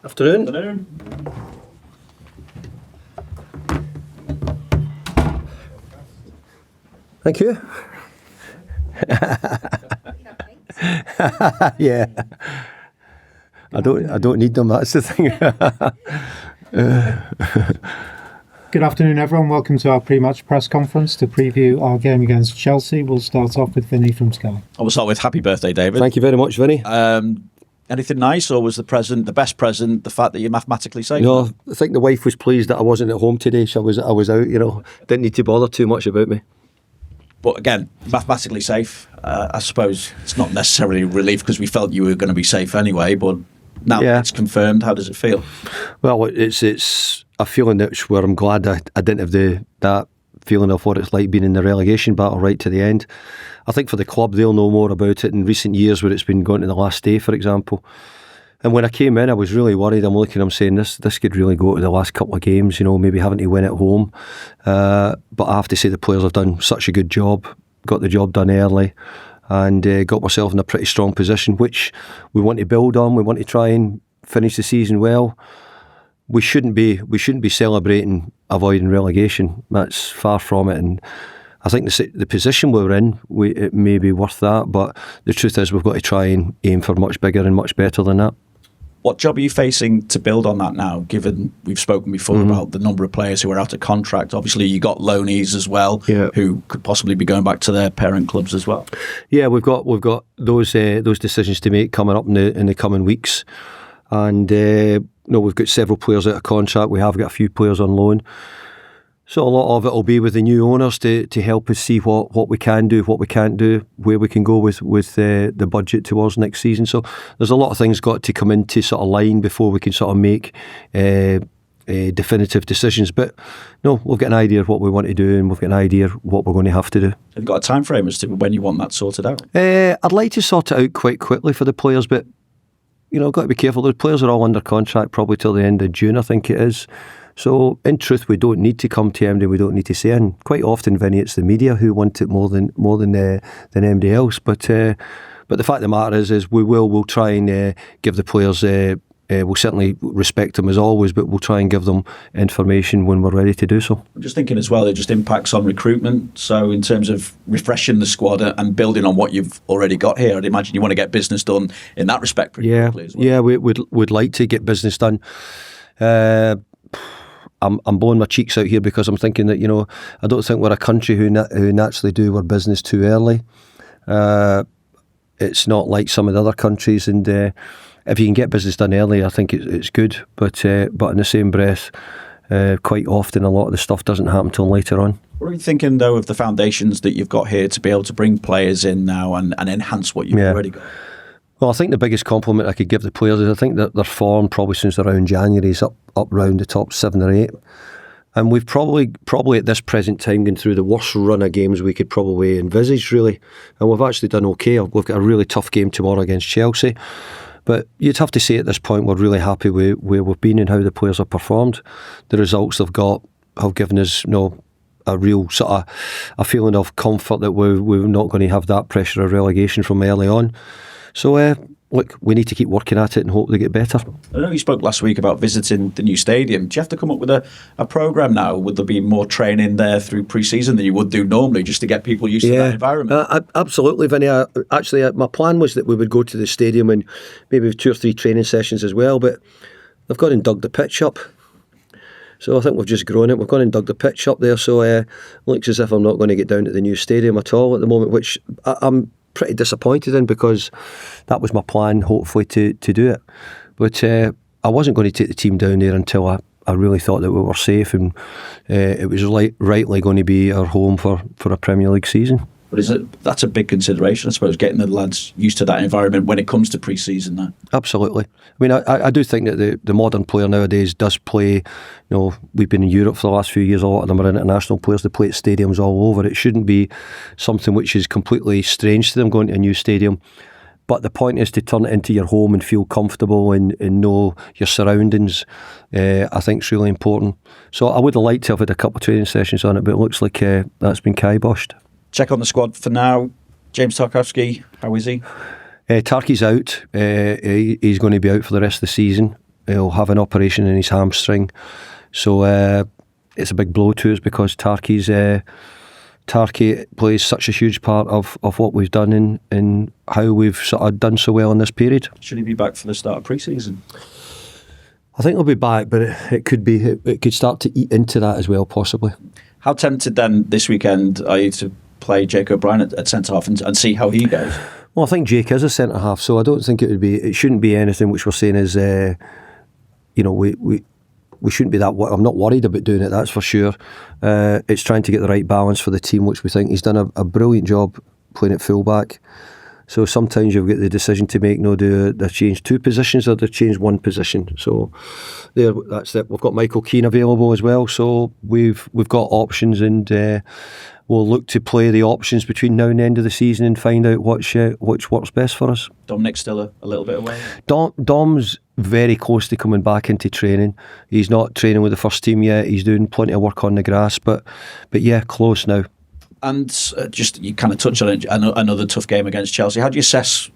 Afternoon. Afternoon. Thank you. Yeah. I don't need them, that's the thing. Good afternoon, everyone. Welcome to our pre-match press conference to preview our game against Chelsea. We'll start off with Vinny from Sky. I will start with happy birthday, David. Thank you very much, Vinny. Anything nice, or was the best present, the fact that you're mathematically safe? No, I think the wife was pleased that I wasn't at home today, so I was out, didn't need to bother too much about me. But again, mathematically safe. I suppose it's not necessarily a relief because we felt you were going to be safe anyway, but now that it's confirmed, how does it feel? Well, it's a feeling where I'm glad I didn't have that feeling of what it's like being in the relegation battle right to the end. I think for the club, they'll know more about it in recent years where it's been going to the last day, for example. And when I came in, I was really worried. I'm looking, I'm saying, this could really go to the last couple of games, maybe having to win at home. But I have to say the players have done such a good job, got the job done early, and got ourselves in a pretty strong position, which we want to build on. We want to try and finish the season well. We shouldn't be celebrating avoiding relegation. That's far from it. And I think the position we're in, it may be worth that. But the truth is, we've got to try and aim for much bigger and much better than that. What job are you facing to build on that now, given we've spoken before about the number of players who are out of contract? Obviously, you got loanees as well, who could possibly be going back to their parent clubs as well. Yeah, we've got those decisions to make coming up in the coming weeks. And we've got several players out of contract. We have got a few players on loan. So a lot of it will be with the new owners to help us see what we can do, what we can't do, where we can go with the budget towards next season. So there's a lot of things got to come into sort of line before we can sort of make definitive decisions. But no, we've got an idea of what we want to do, and we've got an idea of what we're going to have to do. Have you got a time frame as to when you want that sorted out? I'd like to sort it out quite quickly for the players, but got to be careful. The players are all under contract probably till the end of June, I think it is. So, in truth, we don't need to come to MD. We don't need to say. And quite often, Vinny, it's the media who want it more than MD else. But the fact of the matter is we'll try and give the players. We'll certainly respect them as always, but we'll try and give them information when we're ready to do so. I'm just thinking as well, it just impacts on recruitment. So in terms of refreshing the squad and building on what you've already got here, I'd imagine you want to get business done in that respect pretty quickly as well. Yeah, we'd like to get business done. I'm blowing my cheeks out here because I'm thinking that, I don't think we're a country who naturally do our business too early. It's not like some of the other countries, and if you can get business done early, I think it's good. But in the same breath, quite often a lot of the stuff doesn't happen till later on. What are you thinking, though, of the foundations that you've got here to be able to bring players in now and enhance what you've already got? Well, I think the biggest compliment I could give the players is I think that their form probably since around January is up round the top 7 or 8. And we've probably at this present time gone through the worst run of games we could probably envisage, really. And we've actually done okay. We've got a really tough game tomorrow against Chelsea. But you'd have to say at this point we're really happy with where we've been and how the players have performed. The results they've got have given us a real sort of a feeling of comfort that we're not going to have that pressure of relegation from early on. So, look, we need to keep working at it and hope they get better. I know you spoke last week about visiting the new stadium. Do you have to come up with a programme now? Would there be more training there through pre-season than you would do normally just to get people used to that environment? Absolutely, Vinny. Actually, my plan was that we would go to the stadium and maybe have 2 or 3 training sessions as well, but they've gone and dug the pitch up. So I think we've just grown it. We've gone and dug the pitch up there, so it looks as if I'm not going to get down to the new stadium at all at the moment, which I'm pretty disappointed in because that was my plan, hopefully, to do it. But I wasn't going to take the team down there until I really thought that we were safe and it was rightly going to be our home for a Premier League season. But that's a big consideration, I suppose, getting the lads used to that environment when it comes to pre-season now. Absolutely. I mean, I do think that the modern player nowadays does play, we've been in Europe for the last few years, a lot of them are international players, they play at stadiums all over. It shouldn't be something which is completely strange to them going to a new stadium. But the point is to turn it into your home and feel comfortable and know your surroundings. I think is really important. So I would have liked to have had a couple of training sessions on it, but it looks like that's been kiboshed. Check on the squad for now. James Tarkowski, how is he? Tarky's out. He's going to be out for the rest of the season. he'll have an operation in his hamstring. So it's a big blow to us because Tarky plays such a huge part of what we've done in how we've sort of done so well in this period. Should he be back for the start of pre-season? I think he'll be back, but it could start to eat into that as well, possibly. How tempted then this weekend are you to play Jake O'Brien at centre-half and see how he goes? Well, I think Jake is a centre-half, so I don't think it shouldn't be anything which we're saying is, we shouldn't be that. I'm not worried about doing it, that's for sure. It's trying to get the right balance for the team, which we think he's done a brilliant job playing at full-back. So sometimes you've got the decision to make, do they change two positions or they change one position? So that's it. We've got Michael Keane available as well, so we've got options, and we'll look to play the options between now and the end of the season and find out which works best for us. Dominic's still a little bit away? Dom's very close to coming back into training. He's not training with the first team yet. He's doing plenty of work on the grass, but yeah, close now. And just you kind of touched on it, another tough game against Chelsea. How do you assess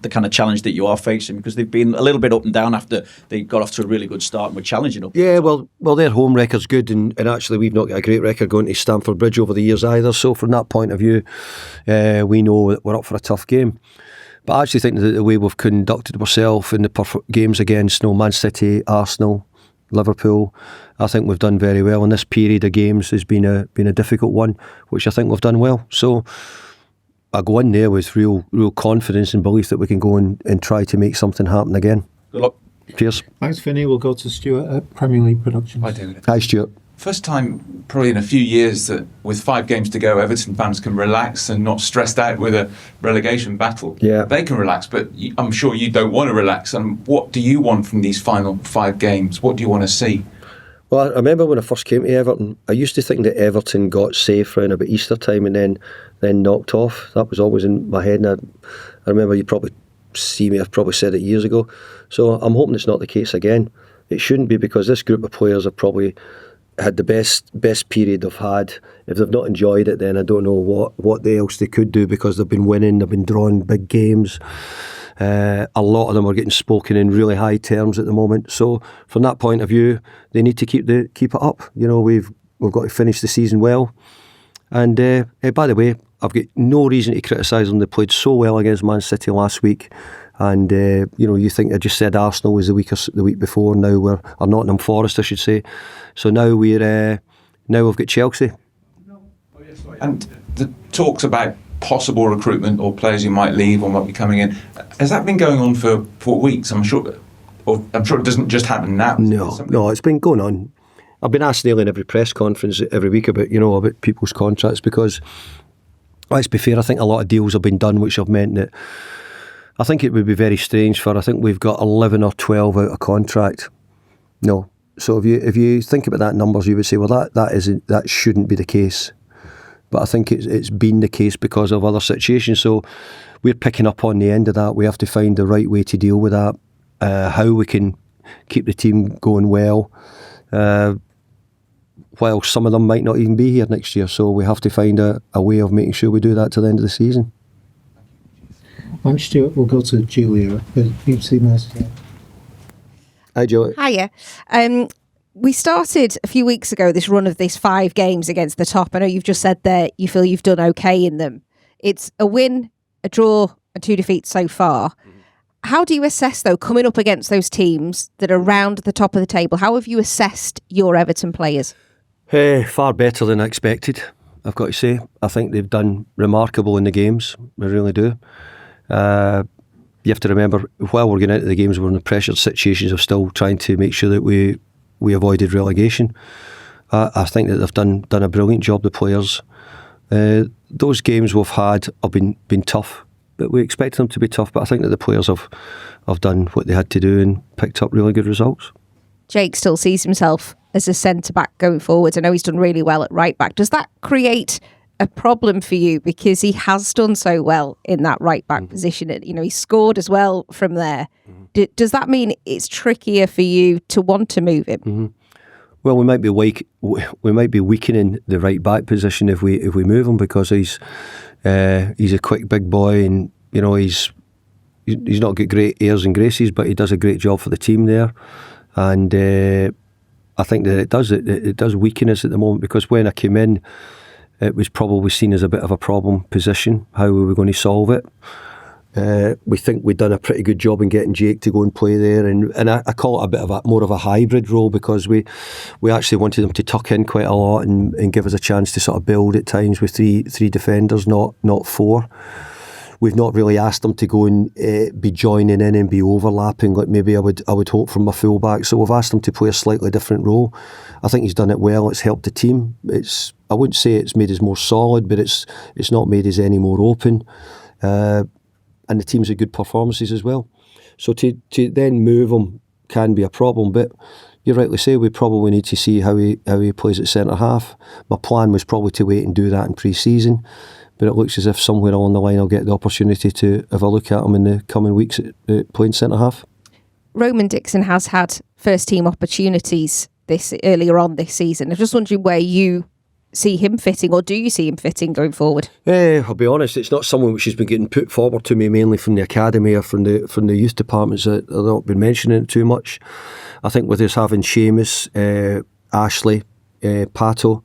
the kind of challenge that you are facing? Because they've been a little bit up and down after they got off to a really good start and were challenging up. Yeah, well, their home record's good, and actually we've not got a great record going to Stamford Bridge over the years either. So from that point of view, we know that we're up for a tough game. But I actually think that the way we've conducted ourselves in the games against Man City, Arsenal, Liverpool, I think we've done very well. And this period of games has been a difficult one, which I think we've done well. So I go in there with real confidence and belief that we can go and try to make something happen again. Good luck. Cheers. Thanks, Vinny. We'll go to Stuart at Premier League Productions. Hi, David. Hi, Stuart. First time probably in a few years that with 5 games to go, Everton fans can relax and not stressed out with a relegation battle. Yeah. They can relax, but I'm sure you don't want to relax. And what do you want from these final 5 games? What do you want to see? Well, I remember when I first came to Everton, I used to think that Everton got safe around about Easter time and then knocked off. That was always in my head, and I remember you probably see me, I've probably said it years ago. So I'm hoping it's not the case again. It shouldn't be, because this group of players have probably had the best period they've had. If they've not enjoyed it, then I don't know what else they could do, because they've been winning, they've been drawing big games. A lot of them are getting spoken in really high terms at the moment. So from that point of view, they need to keep it up. We've got to finish the season well. And by the way, I've got no reason to criticise them. They played so well against Man City last week. And you think, I just said Arsenal was the week before. Now or Nottingham Forest, I should say. So now we've got Chelsea. And the talks about possible recruitment or players who might leave or might be coming in, has that been going on for weeks? I'm sure it doesn't just happen now. No, it's been going on. I've been asked nearly in every press conference every week about people's contracts, because let's be fair, I think a lot of deals have been done which have meant that I think it would be very strange I think we've got 11 or 12 out of contract. No. So if you think about that numbers, you would say, well, that shouldn't be the case. But I think it's been the case because of other situations. So we're picking up on the end of that. We have to find the right way to deal with that, how we can keep the team going well, while some of them might not even be here next year. So we have to find a way of making sure we do that to the end of the season. I'm Stuart. We'll go to Julia at BBC Merseyside. Hi, Julia. Hiya. We started a few weeks ago this run of these 5 games against the top. I know you've just said that you feel you've done okay in them. It's a win, a draw, and 2 defeats so far. How do you assess, though, coming up against those teams that are around the top of the table? How have you assessed your Everton players? Far better than I expected, I've got to say. I think they've done remarkable in the games. They really do. You have to remember, while we're getting into the games, we're in the pressured situations of still trying to make sure that we avoided relegation. I think that they've done a brilliant job, the players. Those games we've had have been tough, but we expected them to be tough. But I think that the players have done what they had to do and picked up really good results. Jake still sees himself as a centre-back going forward. I know he's done really well at right-back. Does that create a problem for you, because he has done so well in that right-back position? He scored as well from there. Does that mean it's trickier for you to want to move him? Well, we might be weakening the right back position if we move him, because he's a quick big boy, and he's not got great airs and graces, but he does a great job for the team there. and I think that it does weaken us at the moment, because when I came in, it was probably seen as a bit of a problem position. How were we going to solve it? We think we'd done a pretty good job in getting Jake to go and play there, and I call it a bit of more of a hybrid role, because we actually wanted him to tuck in quite a lot and give us a chance to sort of build at times with three defenders, not four. We've not really asked him to go and be joining in and be overlapping like maybe I would hope from a fullback. So we've asked him to play a slightly different role. I think he's done it well. It's helped the team. I wouldn't say it's made us more solid, but it's not made us any more open. And the team's had good performances as well. So to then move him can be a problem, but you rightly say we probably need to see how he plays at centre half. My plan was probably to wait and do that in pre-season, but it looks as if somewhere along the line I'll get the opportunity to have a look at him in the coming weeks at playing centre half. Roman Dixon has had first team opportunities earlier on this season. I'm just wondering where you see him fitting, or do you see him fitting going forward? I'll be honest, it's not someone which has been getting put forward to me mainly from the academy or from the youth departments. I've not been mentioning it too much. I think with us having Seamus, Ashley, Pato,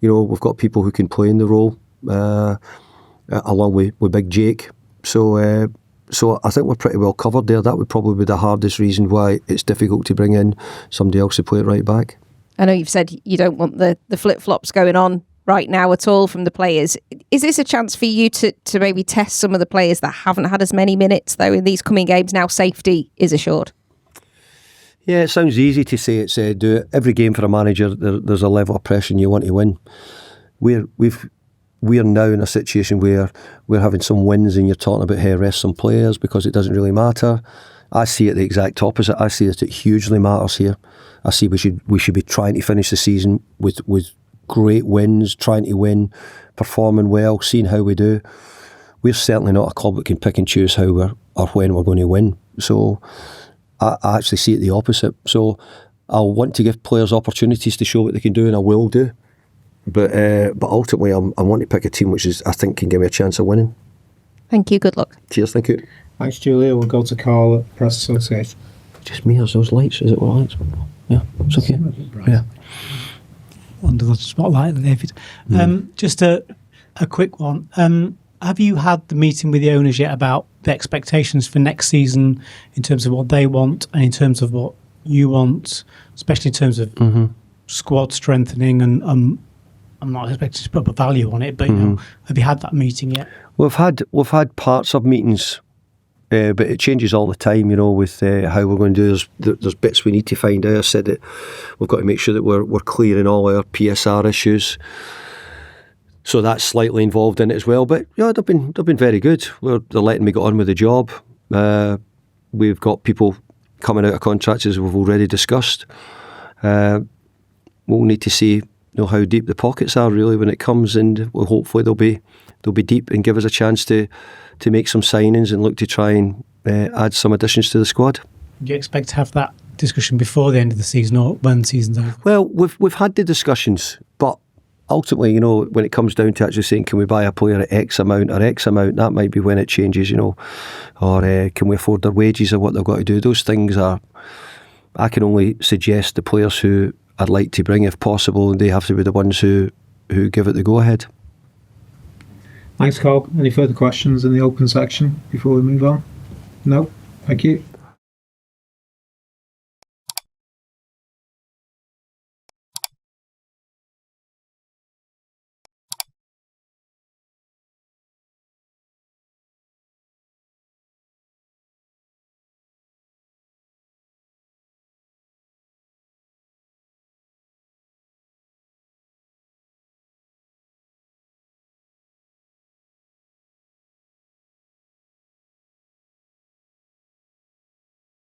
we've got people who can play in the role, along with Big Jake. So I think we're pretty well covered there. That would probably be the hardest reason why it's difficult to bring in somebody else to play it right back. I know you've said you don't want the flip-flops going on right now at all from the players. Is this a chance for you to maybe test some of the players that haven't had as many minutes, though, in these coming games now safety is assured? Yeah, it sounds easy to say it's do it. Every game for a manager, there's a level of pressure and you want to win. We're now in a situation where we're having some wins and you're talking about how rest some players because it doesn't really matter. I see it the exact opposite. I see that it hugely matters here. I see we should be trying to finish the season with great wins, trying to win, performing well, seeing how we do. We're certainly not a club that can pick and choose how or when we're going to win. So I actually see it the opposite. So I'll want to give players opportunities to show what they can do, and I will do. But ultimately, I want to pick a team which I think can give me a chance of winning. Thank you. Good luck. Cheers. Thank you. Thanks, Julia. We'll go to Carl at Press Association. Just me or those lights? Is it all lights? Yeah, it's okay. Yeah. Under the spotlight, David. Just a quick one. Have you had the meeting with the owners yet about the expectations for next season in terms of what they want and in terms of what you want, especially in terms of squad strengthening? And I'm not expecting to put a value on it, but have you had that meeting yet? We've had parts of meetings, but it changes all the time. With how we're going to do. There's bits we need to find out. I said that we've got to make sure that we're clearing all our PSR issues. So that's slightly involved in it as well. But yeah, they've been very good. They're letting me get on with the job. We've got people coming out of contracts as we've already discussed. We'll need to see how deep the pockets are really when it comes, and hopefully they'll be deep and give us a chance to make some signings and look to try and add some additions to the squad. Do you expect to have that discussion before the end of the season or when the season's over? Well, we've had the discussions, but ultimately, when it comes down to actually saying, can we buy a player at X amount or X amount, that might be when it changes, or can we afford their wages or what they've got to do. Those things I can only suggest the players who I'd like to bring if possible, and they have to be the ones who give it the go-ahead. Thanks, Carl. Any further questions in the open section before we move on? No? Thank you.